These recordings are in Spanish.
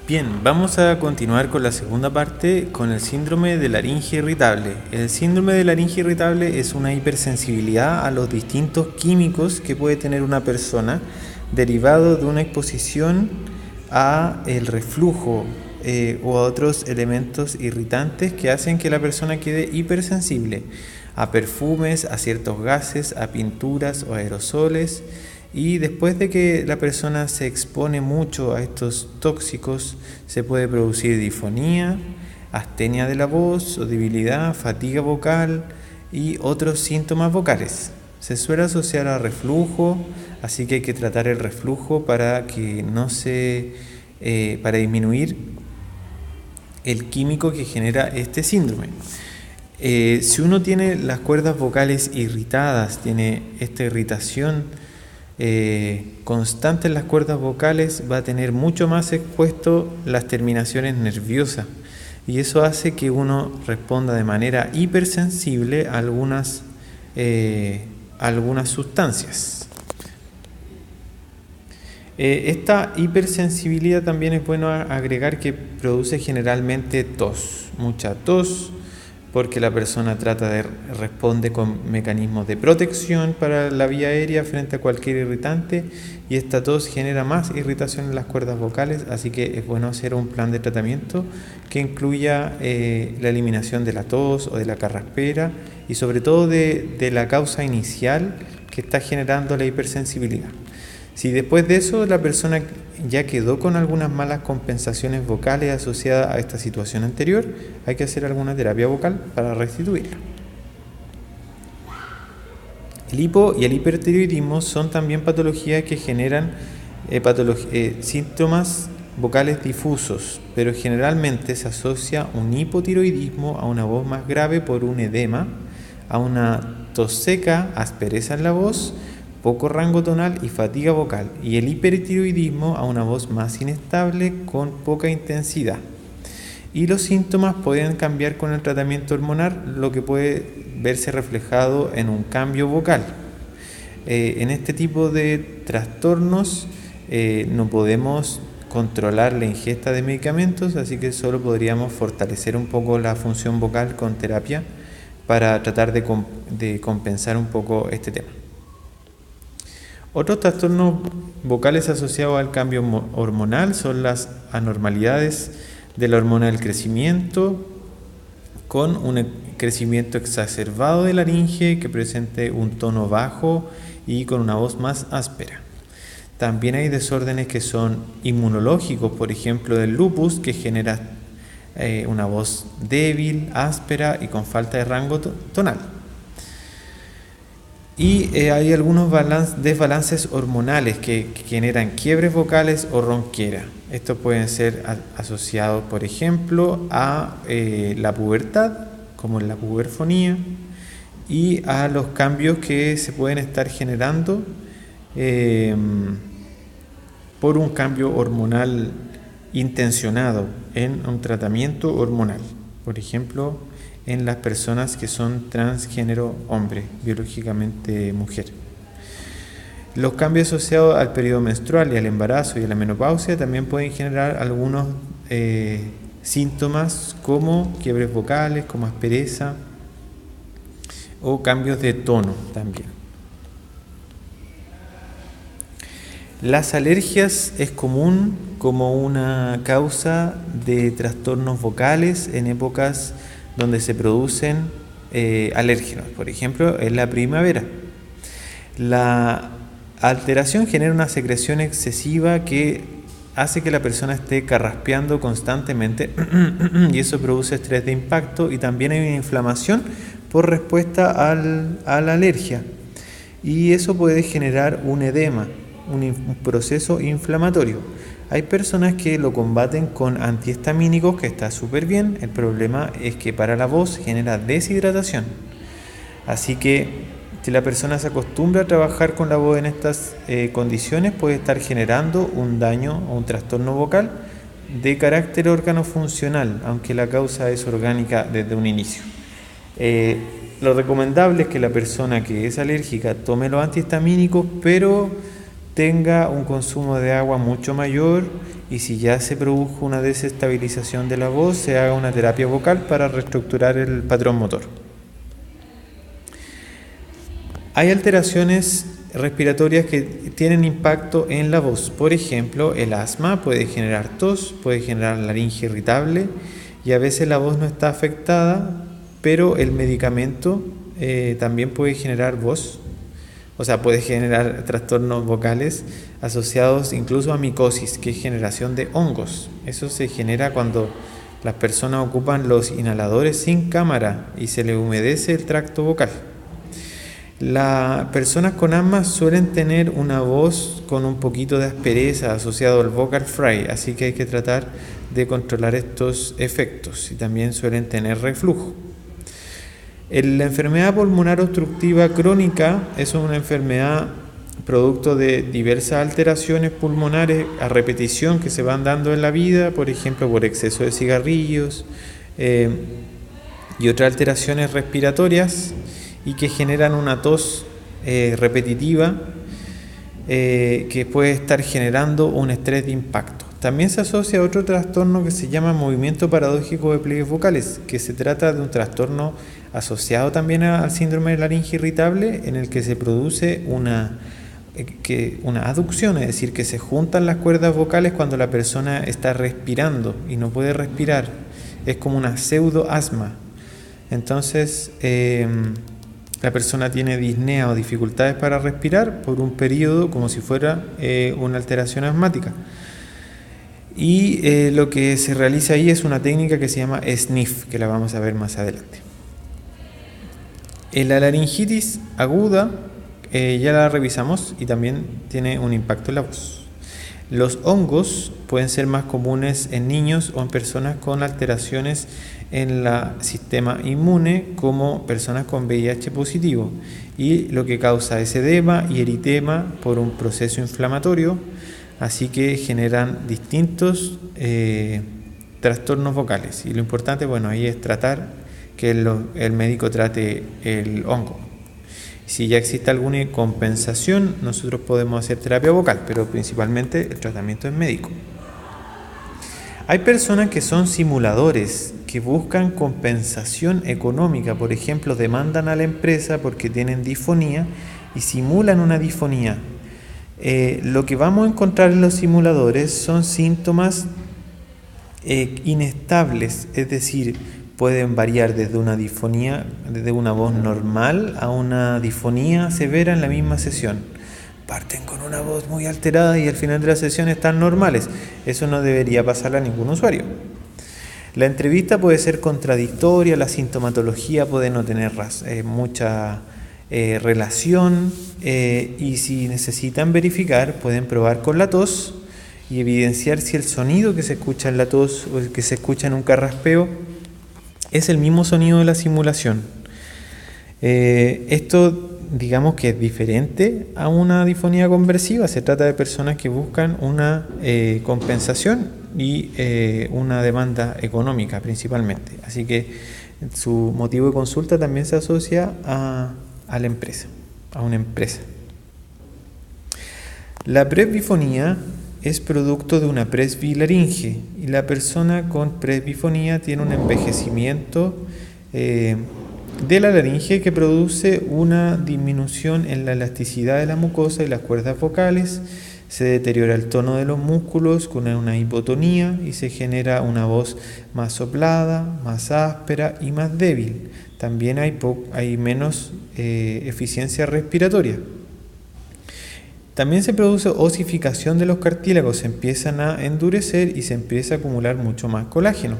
Bien, vamos a continuar con la segunda parte con el síndrome de laringe irritable. El síndrome de laringe irritable es una hipersensibilidad a los distintos químicos que puede tener una persona derivado de una exposición a el reflujo o a otros elementos irritantes que hacen que la persona quede hipersensible a perfumes, a ciertos gases, a pinturas o aerosoles. Y después de que la persona se expone mucho a estos tóxicos, se puede producir disfonía, astenia de la voz o debilidad, fatiga vocal y otros síntomas vocales. Se suele asociar a reflujo, así que hay que tratar el reflujo para que para disminuir el químico que genera este síndrome. Si uno tiene las cuerdas vocales irritadas, tiene esta irritación constante en las cuerdas vocales, va a tener mucho más expuesto las terminaciones nerviosas y eso hace que uno responda de manera hipersensible a algunas sustancias. Esta hipersensibilidad también es bueno agregar que produce generalmente tos, mucha tos, porque la persona responde con mecanismos de protección para la vía aérea frente a cualquier irritante y esta tos genera más irritación en las cuerdas vocales, así que es bueno hacer un plan de tratamiento que incluya la eliminación de la tos o de la carraspera y sobre todo de la causa inicial que está generando la hipersensibilidad. Si después de eso la persona ya quedó con algunas malas compensaciones vocales asociadas a esta situación anterior, hay que hacer alguna terapia vocal para restituirla. El hipo y el hipertiroidismo son también patologías que generan síntomas vocales difusos, pero generalmente se asocia un hipotiroidismo a una voz más grave por un edema, a una tos seca, aspereza en la voz, poco rango tonal y fatiga vocal, y el hipertiroidismo a una voz más inestable con poca intensidad. Y los síntomas pueden cambiar con el tratamiento hormonal, lo que puede verse reflejado en un cambio vocal. En este tipo de trastornos no podemos controlar la ingesta de medicamentos, así que solo podríamos fortalecer un poco la función vocal con terapia para tratar de compensar un poco este tema. Otros trastornos vocales asociados al cambio hormonal son las anormalidades de la hormona del crecimiento, con un crecimiento exacerbado de laringe que presente un tono bajo y con una voz más áspera. También hay desórdenes que son inmunológicos, por ejemplo el lupus, que genera una voz débil, áspera y con falta de rango tonal. Y hay algunos desbalances hormonales que generan quiebres vocales o ronquera. Estos pueden ser asociados, por ejemplo, a la pubertad, como en la puberfonía, y a los cambios que se pueden estar generando por un cambio hormonal intencionado en un tratamiento hormonal. Por ejemplo, en las personas que son transgénero hombre, biológicamente mujer. Los cambios asociados al periodo menstrual y al embarazo y a la menopausia también pueden generar algunos síntomas como quiebres vocales, como aspereza o cambios de tono también. Las alergias es común como una causa de trastornos vocales en épocas donde se producen alérgenos, por ejemplo, en la primavera. La alteración genera una secreción excesiva que hace que la persona esté carraspeando constantemente y eso produce estrés de impacto y también hay una inflamación por respuesta a la alergia y eso puede generar un edema, un proceso inflamatorio. Hay personas que lo combaten con antihistamínicos, que está súper bien. El problema es que para la voz genera deshidratación. Así que si la persona se acostumbra a trabajar con la voz en estas condiciones, puede estar generando un daño o un trastorno vocal de carácter órgano-funcional, aunque la causa es orgánica desde un inicio. Lo recomendable es que la persona que es alérgica tome los antihistamínicos, pero tenga un consumo de agua mucho mayor y si ya se produjo una desestabilización de la voz, se haga una terapia vocal para reestructurar el patrón motor. Hay alteraciones respiratorias que tienen impacto en la voz. Por ejemplo, el asma puede generar tos, puede generar laringe irritable y a veces la voz no está afectada, pero el medicamento también puede generar voz. O sea, puede generar trastornos vocales asociados incluso a micosis, que es generación de hongos. Eso se genera cuando las personas ocupan los inhaladores sin cámara y se les humedece el tracto vocal. Las personas con asma suelen tener una voz con un poquito de aspereza asociado al vocal fry, así que hay que tratar de controlar estos efectos y también suelen tener reflujo. La enfermedad pulmonar obstructiva crónica es una enfermedad producto de diversas alteraciones pulmonares a repetición que se van dando en la vida, por ejemplo por exceso de cigarrillos y otras alteraciones respiratorias y que generan una tos repetitiva que puede estar generando un estrés de impacto. También se asocia a otro trastorno que se llama movimiento paradójico de pliegues vocales, que se trata de un trastorno asociado también al síndrome de laringe irritable, en el que se produce una aducción, es decir, que se juntan las cuerdas vocales cuando la persona está respirando y no puede respirar. Es como una pseudo asma. Entonces, la persona tiene disnea o dificultades para respirar por un periodo como si fuera una alteración asmática. Y lo que se realiza ahí es una técnica que se llama sniff, que la vamos a ver más adelante. La laringitis aguda ya la revisamos y también tiene un impacto en la voz. Los hongos pueden ser más comunes en niños o en personas con alteraciones en el sistema inmune, como personas con VIH positivo, y lo que causa es edema y eritema por un proceso inflamatorio, así que generan distintos trastornos vocales. Y lo importante, ahí es tratar que el médico trate el hongo. Si ya existe alguna compensación, nosotros podemos hacer terapia vocal, pero principalmente el tratamiento es médico. Hay personas que son simuladores, que buscan compensación económica. Por ejemplo, demandan a la empresa porque tienen disfonía y simulan una disfonía. Lo que vamos a encontrar en los simuladores son síntomas inestables, es decir, pueden variar desde una disfonía, desde una voz normal a una disfonía severa en la misma sesión. Parten con una voz muy alterada y al final de la sesión están normales. Eso no debería pasar a ningún usuario. La entrevista puede ser contradictoria, la sintomatología puede no tener mucha relación y si necesitan verificar pueden probar con la tos y evidenciar si el sonido que se escucha en la tos o el que se escucha en un carraspeo es el mismo sonido de la simulación. Esto digamos que es diferente a una disfonía conversiva. Se trata de personas que buscan una compensación y una demanda económica principalmente. Así que su motivo de consulta también se asocia a la empresa, a una empresa. La presbifonía es producto de una presbilaringe y la persona con presbifonía tiene un envejecimiento de la laringe que produce una disminución en la elasticidad de la mucosa y las cuerdas vocales, se deteriora el tono de los músculos con una hipotonía y se genera una voz más soplada, más áspera y más débil. También hay menos eficiencia respiratoria. También se produce osificación de los cartílagos, se empiezan a endurecer y se empieza a acumular mucho más colágeno.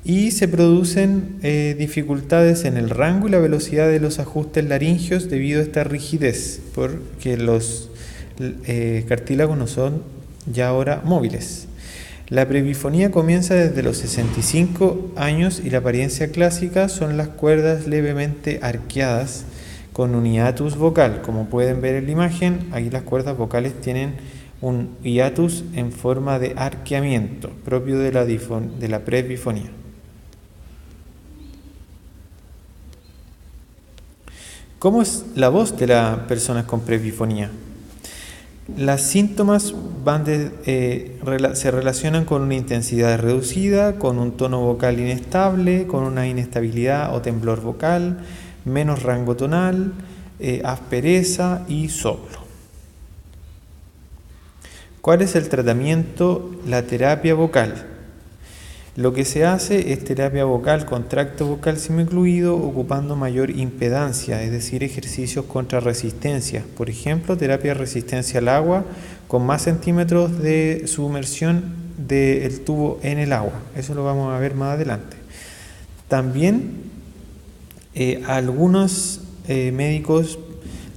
Y se producen dificultades en el rango y la velocidad de los ajustes laringios debido a esta rigidez, porque los cartílagos no son ya ahora móviles. La presbifonía comienza desde los 65 años y la apariencia clásica son las cuerdas levemente arqueadas con un hiatus vocal. Como pueden ver en la imagen, aquí las cuerdas vocales tienen un hiatus en forma de arqueamiento propio de la presbifonía. ¿Cómo es la voz de las personas con presbifonía? Los síntomas se relacionan con una intensidad reducida, con un tono vocal inestable, con una inestabilidad o temblor vocal, menos rango tonal, aspereza y soplo. ¿Cuál es el tratamiento? La terapia vocal. Lo que se hace es terapia vocal con tracto vocal semicluido ocupando mayor impedancia, es decir, ejercicios contra resistencia. Por ejemplo, terapia de resistencia al agua con más centímetros de sumersión del tubo en el agua. Eso lo vamos a ver más adelante. También algunos médicos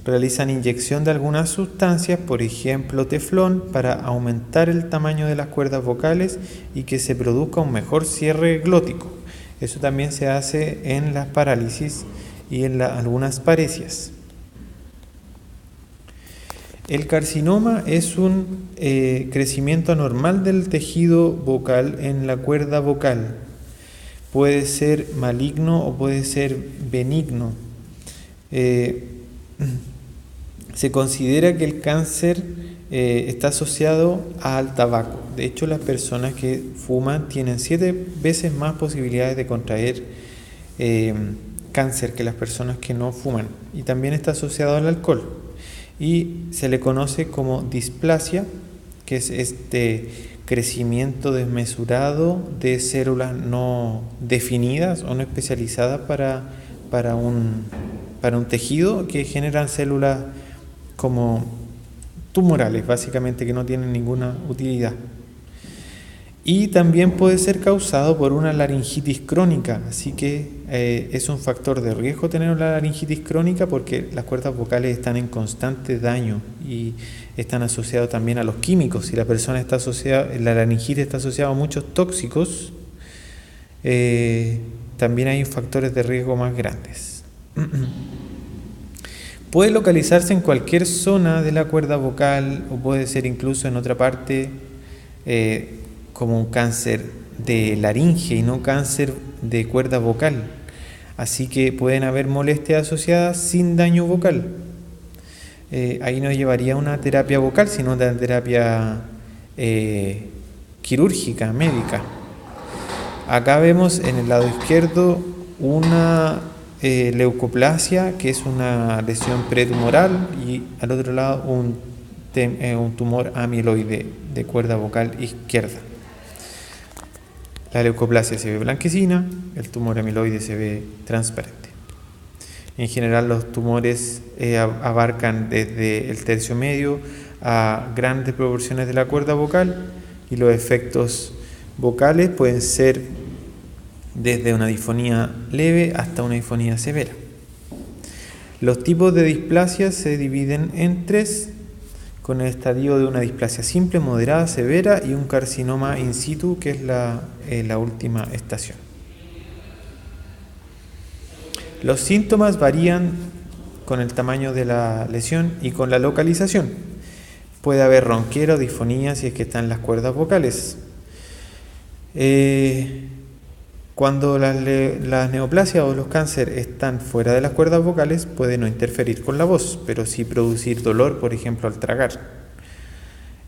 realizan inyección de algunas sustancias, por ejemplo teflón, para aumentar el tamaño de las cuerdas vocales y que se produzca un mejor cierre glótico. Eso también se hace en las parálisis y en algunas paresias. El carcinoma es un crecimiento anormal del tejido vocal en la cuerda vocal. Puede ser maligno o puede ser benigno. Se considera que el cáncer está asociado al tabaco. De hecho, las personas que fuman tienen 7 veces más posibilidades de contraer cáncer que las personas que no fuman. Y también está asociado al alcohol. Y se le conoce como displasia, que es este crecimiento desmesurado de células no definidas o no especializadas para un tejido, que generan células como tumorales, básicamente, que no tienen ninguna utilidad. Y también puede ser causado por una laringitis crónica, así que es un factor de riesgo tener una laringitis crónica porque las cuerdas vocales están en constante daño y están asociados también a los químicos. Si la persona está asociada, la laringitis está asociada a muchos tóxicos, también hay factores de riesgo más grandes. Puede localizarse en cualquier zona de la cuerda vocal o puede ser incluso en otra parte, como un cáncer de laringe y no cáncer de cuerda vocal. Así que pueden haber molestias asociadas sin daño vocal. Ahí no llevaría una terapia vocal, sino una terapia quirúrgica, médica. Acá vemos en el lado izquierdo una leucoplasia, que es una lesión pretumoral, y al otro lado un tumor amiloide de cuerda vocal izquierda. La leucoplasia se ve blanquecina, el tumor amiloide se ve transparente. En general los tumores abarcan desde el tercio medio a grandes proporciones de la cuerda vocal, y los efectos vocales pueden ser desde una disfonía leve hasta una disfonía severa. Los tipos de displasia se dividen en 3, con el estadio de una displasia simple, moderada, severa y un carcinoma in situ, que es la última estación. Los síntomas varían con el tamaño de la lesión y con la localización. Puede haber ronquera o disfonía si es que están las cuerdas vocales. Cuando las neoplasias o los cánceres están fuera de las cuerdas vocales, puede no interferir con la voz, pero sí producir dolor, por ejemplo, al tragar.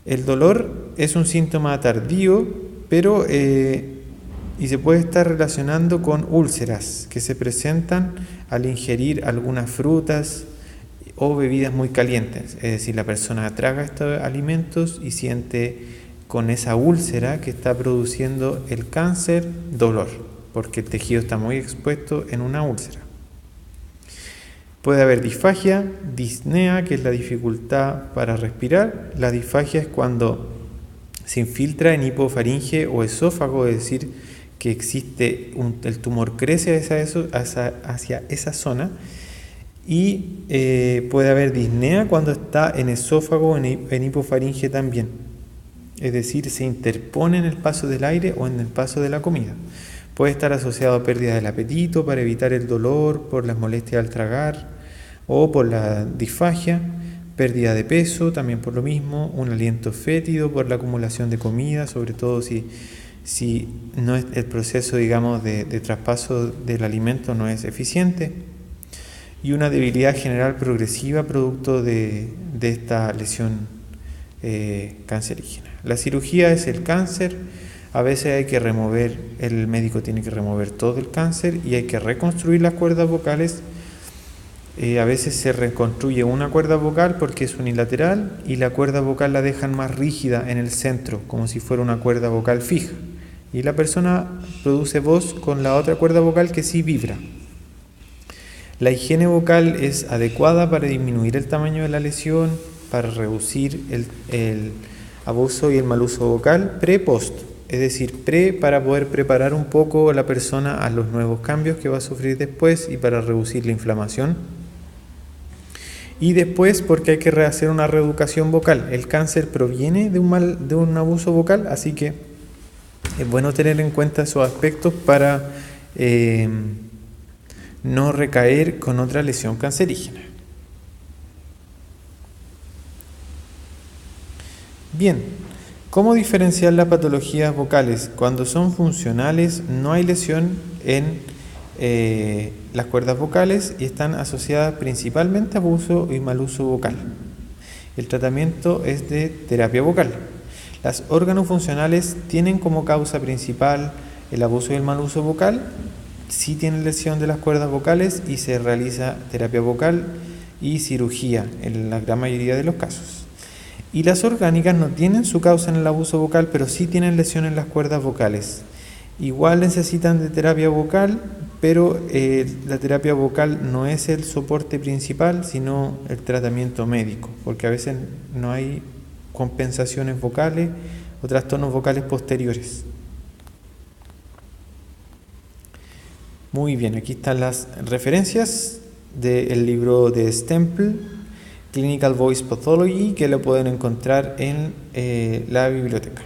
El dolor es un síntoma tardío, pero y se puede estar relacionando con úlceras que se presentan al ingerir algunas frutas o bebidas muy calientes. Es decir, la persona traga estos alimentos y siente con esa úlcera que está produciendo el cáncer dolor, porque el tejido está muy expuesto en una úlcera. Puede haber disfagia, disnea, que es la dificultad para respirar. La disfagia es cuando se infiltra en hipofaringe o esófago, es decir, que existe el tumor crece hacia esa zona. Y puede haber disnea cuando está en esófago o en hipofaringe también. Es decir, se interpone en el paso del aire o en el paso de la comida. Puede estar asociado a pérdida del apetito para evitar el dolor por las molestias al tragar o por la disfagia, pérdida de peso también por lo mismo, un aliento fétido por la acumulación de comida, sobre todo si no es el proceso, digamos, de traspaso del alimento no es eficiente, y una debilidad general progresiva producto de esta lesión cancerígena. La cirugía es el cáncer. A veces hay que remover, el médico tiene que remover todo el cáncer y hay que reconstruir las cuerdas vocales. A veces se reconstruye una cuerda vocal porque es unilateral y la cuerda vocal la dejan más rígida en el centro, como si fuera una cuerda vocal fija. Y la persona produce voz con la otra cuerda vocal que sí vibra. La higiene vocal es adecuada para disminuir el tamaño de la lesión, para reducir el abuso y el mal uso vocal pre-post. Es decir, para poder preparar un poco a la persona a los nuevos cambios que va a sufrir después y para reducir la inflamación. Y después porque hay que hacer una reeducación vocal. El cáncer proviene de un abuso vocal, así que es bueno tener en cuenta esos aspectos para no recaer con otra lesión cancerígena. Bien, ¿cómo diferenciar las patologías vocales? Cuando son funcionales no hay lesión en las cuerdas vocales y están asociadas principalmente a abuso y mal uso vocal. El tratamiento es de terapia vocal. Las órganos funcionales tienen como causa principal el abuso y el mal uso vocal. Sí tienen lesión de las cuerdas vocales y se realiza terapia vocal y cirugía en la gran mayoría de los casos. Y las orgánicas no tienen su causa en el abuso vocal, pero sí tienen lesión en las cuerdas vocales. Igual necesitan de terapia vocal, pero la terapia vocal no es el soporte principal, sino el tratamiento médico, porque a veces no hay compensaciones vocales o trastornos vocales posteriores. Muy bien, aquí están las referencias del libro de Stemple, Clinical Voice Pathology, que lo pueden encontrar en la biblioteca.